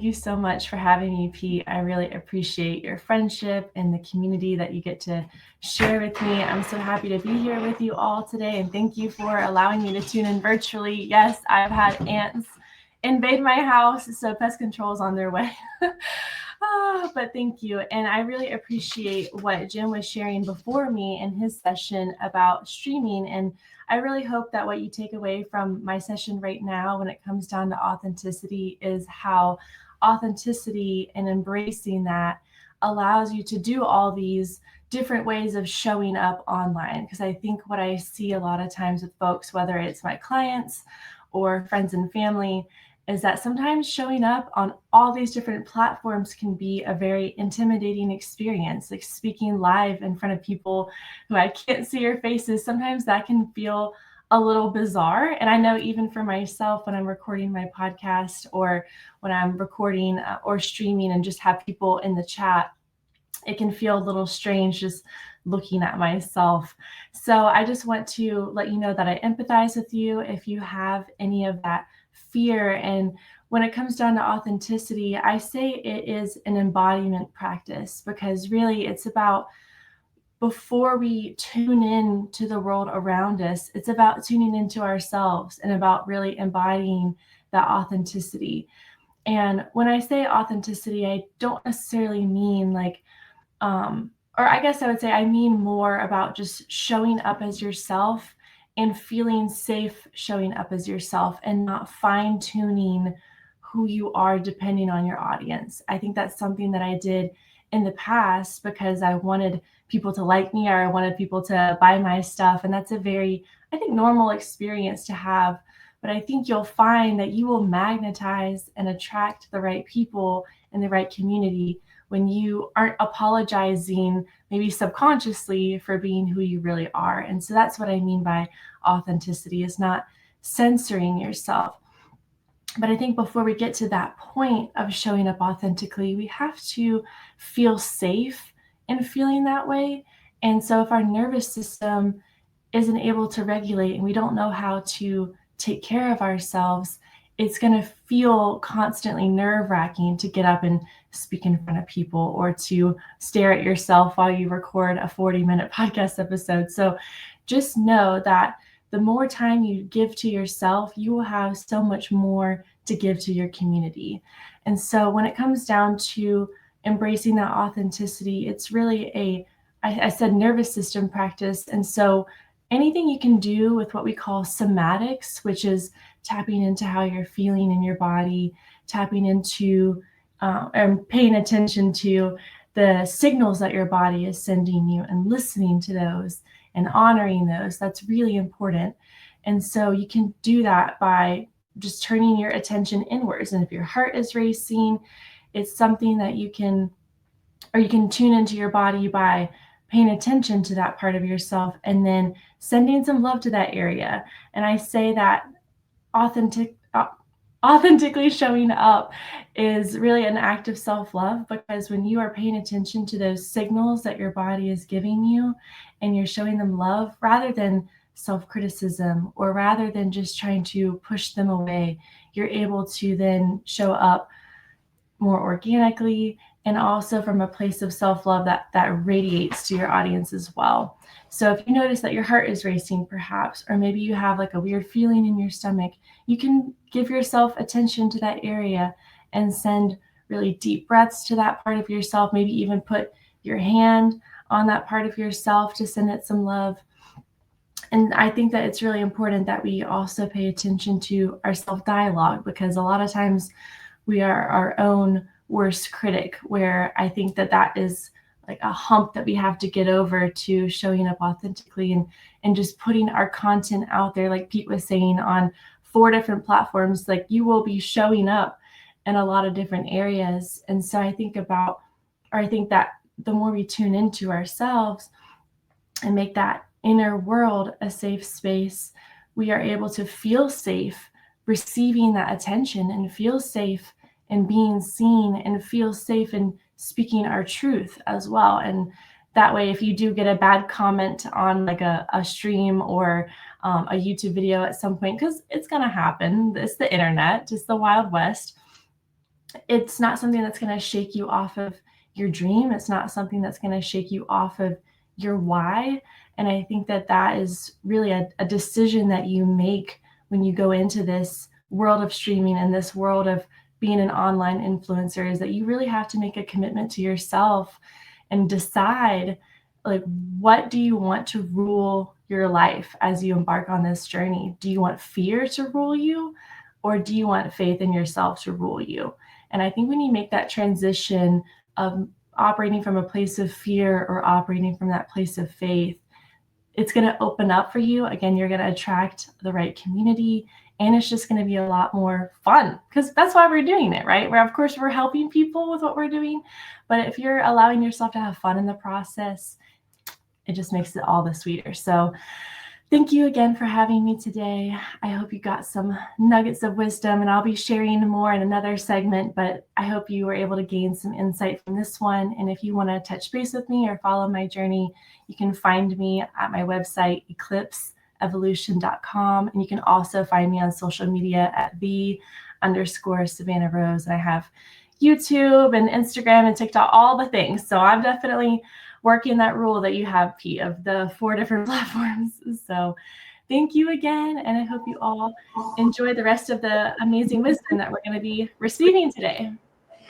thank you so much for having me, Pete. I really appreciate your friendship and the community that you get to share with me. I'm so happy to be here with you all today, and thank you for allowing me to tune in virtually. Yes, I've had ants invade my house, so pest control is on their way. But thank you. And I really appreciate what Jim was sharing before me in his session about streaming. And I really hope that what you take away from my session right now when it comes down to authenticity is how authenticity and embracing that allows you to do all these different ways of showing up online. Because I think what I see a lot of times with folks, whether it's my clients or friends and family, is that sometimes showing up on all these different platforms can be a very intimidating experience. Like speaking live in front of people who I can't see your faces, sometimes that can feel a little bizarre. And I know even for myself, when I'm recording my podcast or when I'm recording or streaming and just have people in the chat, it can feel a little strange just looking at myself. So I just want to let you know that I empathize with you if you have any of that fear. And when it comes down to authenticity, I say it is an embodiment practice, because really it's about, before we tune in to the world around us, it's about tuning into ourselves and about really embodying that authenticity. And when I say authenticity, I don't necessarily mean like, or I guess I would say I mean more about just showing up as yourself and feeling safe showing up as yourself and not fine tuning who you are depending on your audience. I think that's something that I did in the past because I wanted people to like me or I wanted people to buy my stuff. And that's a very, I think, normal experience to have. But I think you'll find that you will magnetize and attract the right people in the right community when you aren't apologizing, maybe subconsciously, for being who you really are. And so that's what I mean by authenticity, is not censoring yourself. But I think before we get to that point of showing up authentically, we have to feel safe in feeling that way. And so if our nervous system isn't able to regulate and we don't know how to take care of ourselves, it's going to feel constantly nerve-wracking to get up and speak in front of people or to stare at yourself while you record a 40-minute podcast episode. So just know that the more time you give to yourself, you will have so much more to give to your community. And so when it comes down to embracing that authenticity, it's really I said nervous system practice. And so anything you can do with what we call somatics, which is tapping into how you're feeling in your body, tapping into and paying attention to the signals that your body is sending you and listening to those and honoring those. That's really important. And so you can do that by just turning your attention inwards. And if your heart is racing, it's something that you can tune into your body by paying attention to that part of yourself and then sending some love to that area. And I say that authentically showing up is really an act of self-love, because when you are paying attention to those signals that your body is giving you and you're showing them love rather than self-criticism or rather than just trying to push them away, you're able to then show up more organically and also from a place of self-love that radiates to your audience as well. So if you notice that your heart is racing perhaps, or maybe you have like a weird feeling in your stomach, you can give yourself attention to that area and send really deep breaths to that part of yourself. Maybe even put your hand on that part of yourself to send it some love. And I think that it's really important that we also pay attention to our self-dialogue, because a lot of times we are our own worst critic, where I think that is like a hump that we have to get over to showing up authentically and just putting our content out there. Like Pete was saying, on 4 different platforms, like you will be showing up in a lot of different areas. And so I think that the more we tune into ourselves and make that inner world a safe space, we are able to feel safe receiving that attention and feel safe and being seen and feel safe in speaking our truth as well. And that way, if you do get a bad comment on like a stream or a YouTube video at some point, because it's going to happen, it's the internet, just the Wild West, it's not something that's going to shake you off of your dream. It's not something that's going to shake you off of your why. And I think that that is really a decision that you make when you go into this world of streaming and this world of being an online influencer, is that you really have to make a commitment to yourself and decide, like, what do you want to rule your life as you embark on this journey? Do you want fear to rule you, or do you want faith in yourself to rule you? And I think when you make that transition of operating from a place of fear or operating from that place of faith, it's going to open up for you. Again, you're going to attract the right community, and it's just going to be a lot more fun, because that's why we're doing it, right? Where, of course, we're helping people with what we're doing, but if you're allowing yourself to have fun in the process, it just makes it all the sweeter. So thank you again for having me today. I hope you got some nuggets of wisdom, and I'll be sharing more in another segment, but I hope you were able to gain some insight from this one. And if you want to touch base with me or follow my journey, you can find me at my website, eclipseevolution.com. And you can also find me on social media at _Savannah Rose. And I have YouTube and Instagram and TikTok, all the things. So I'm definitely working that rule that you have, Pete, of the 4 different platforms. So thank you again. And I hope you all enjoy the rest of the amazing wisdom that we're going to be receiving today.